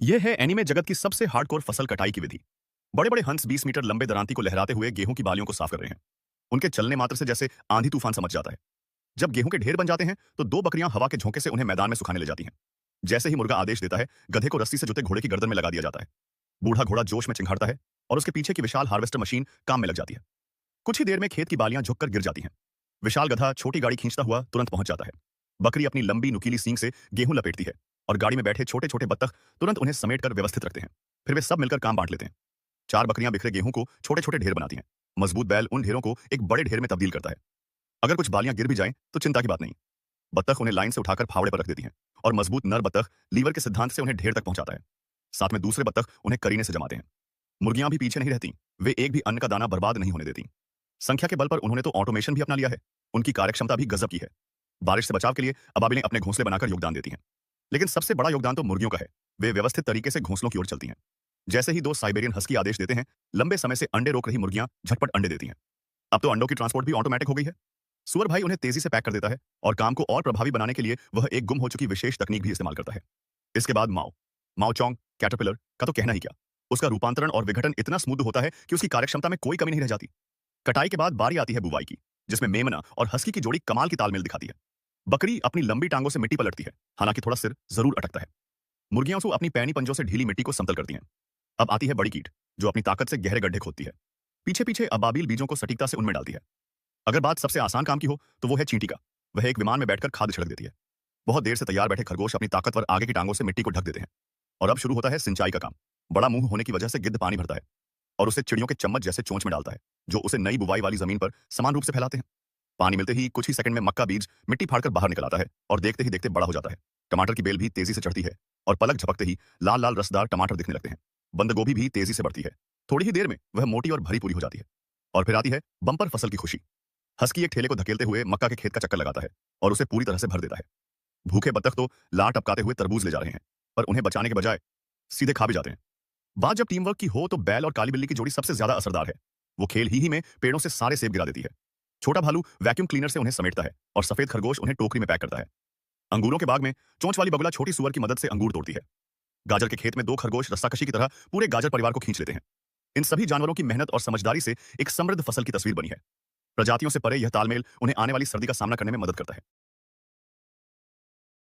यह है एनीमे जगत की सबसे हार्डकोर फसल कटाई की विधि। बड़े बड़े हंस 20 मीटर लंबे दरांती को लहराते हुए गेहूं की बालियों को साफ कर रहे हैं। उनके चलने मात्र से जैसे आंधी तूफान समझ जाता है। जब गेहूं के ढेर बन जाते हैं तो दो बकरियां हवा के झोंके से उन्हें मैदान में सुखाने ले जाती हैं। जैसे ही मुर्गा आदेश देता है, गधे को रस्सी से जुते घोड़े की गर्दन में लगा दिया जाता है। बूढ़ा घोड़ा जोश में चिंघाड़ता है और उसके पीछे की विशाल हार्वेस्टर मशीन काम में लग जाती है। कुछ ही देर में खेत की बालियां झुककर गिर जाती हैं। विशाल गधा छोटी गाड़ी खींचता हुआ तुरंत पहुंच जाता है। बकरी अपनी लंबी नुकीली सींग से गेहूं लपेटती है और गाड़ी में बैठे छोटे छोटे बत्तख तुरंत उन्हें समेटकर व्यवस्थित रखते हैं। फिर वे सब मिलकर काम बांट लेते हैं। चार बकरियां बिखरे गेहूं को छोटे छोटे ढेर बनाती हैं। मजबूत बैल उन ढेरों को एक बड़े ढेर में तब्दील करता है। अगर कुछ बालियां गिर भी जाएं तो चिंता की बात नहीं। बत्तख उन्हें लाइन से उठाकर फावड़े पर रख देती हैं और मजबूत नर बत्तख लीवर के सिद्धांत से उन्हें ढेर तक पहुंचाता है। साथ में दूसरे बत्तख उन्हें करीने से जमाते हैं। मुर्गियां भी पीछे नहीं रहती। वे एक भी अन्न का दाना बर्बाद नहीं होने देती। संख्या के बल पर उन्होंने तो ऑटोमेशन भी अपना लिया है। उनकी कार्यक्षमता भी गजब की है। बारिश से बचाव के लिए अबाबिलें अपने घोंसले बनाकर योगदान देती हैं। लेकिन सबसे बड़ा योगदान तो मुर्गियों का है। वे व्यवस्थित तरीके से घोंसलों की ओर चलती हैं। जैसे ही दो साइबेरियन हस्की आदेश देते हैं, लंबे समय से अंडे रोक रही मुर्गियां झटपट अंडे देती हैं। अब तो अंडों की ट्रांसपोर्ट भी ऑटोमेटिक हो गई है। सुअर भाई उन्हें तेजी से पैक कर देता है और काम को और प्रभावी बनाने के लिए वह एक गुम हो चुकी विशेष तकनीक भी इस्तेमाल करता है। इसके बाद माओ माओचोंग कैटरपिलर का तो कहना ही क्या। उसका रूपांतरण और विघटन इतना स्मूथ होता है कि उसकी कार्यक्षमता में कोई कमी नहीं रह जाती। कटाई के बाद बारी आती है बुवाई की, जिसमें मेमना और हस्की की जोड़ी कमाल की तालमेल दिखाती है। बकरी अपनी लंबी टांगों से मिट्टी पलटती है, हालांकि थोड़ा सिर जरूर अटकता है। मुर्गियां तो अपनी पैनी पंजों से ढीली मिट्टी को समतल करती हैं। अब आती है बड़ी कीट, जो अपनी ताकत से गहरे गड्ढे खोदती है। पीछे पीछे अबाबिल बीजों को सटीकता से उनमें डालती है। अगर बात सबसे आसान काम की हो तो वो है चींटी का। वह एक विमान में बैठकर खाद छिड़क देती है। बहुत देर से तैयार बैठे खरगोश अपनी ताकतवर आगे की टांगों से मिट्टी को ढक देते हैं। और अब शुरू होता है सिंचाई का काम। बड़ा मुंह होने की वजह से गिद्ध पानी भरता है और उसे चिड़ियों के चम्मच जैसे चोंच में डालता है, जो उसे नई बुवाई वाली जमीन पर समान रूप से फैलाते हैं। पानी मिलते ही कुछ ही सेकंड में मक्का बीज मिट्टी फाड़कर बाहर निकल आता है और देखते ही देखते बड़ा हो जाता है। टमाटर की बेल भी तेजी से चढ़ती है और पलक झपकते ही लाल लाल रसदार टमाटर दिखने लगते हैं। बंद गोभी भी तेजी से बढ़ती है। थोड़ी ही देर में वह मोटी और भरी पूरी हो जाती है। और फिर आती है बम्पर फसल की खुशी। हस्की एक ठेले को धकेलते हुए मक्का के खेत का चक्कर लगाता है और उसे पूरी तरह से भर देता है। भूखे बत्तख तो लार टपकाते हुए तरबूज ले जा रहे हैं, पर उन्हें बचाने के बजाय सीधे खा भी जाते हैं। बात जब टीम वर्क की हो तो बैल और काली बिल्ली की जोड़ी सबसे ज्यादा असरदार है। वो खेल ही में पेड़ों से सारे सेब गिरा देती है। छोटा भालू वैक्यूम क्लीनर से उन्हें समेटता है और सफेद खरगोश उन्हें टोकरी में पैक करता है। अंगूरों के बाग में चोंच वाली बगुला छोटी सुअर की मदद से अंगूर तोड़ती है। गाजर के खेत में दो खरगोश रस्साकशी की तरह पूरे गाजर परिवार को खींच लेते हैं। इन सभी जानवरों की मेहनत और समझदारी से एक समृद्ध फसल की तस्वीर बनी है। प्रजातियों से परे यह तालमेल उन्हें आने वाली सर्दी का सामना करने में मदद करता है।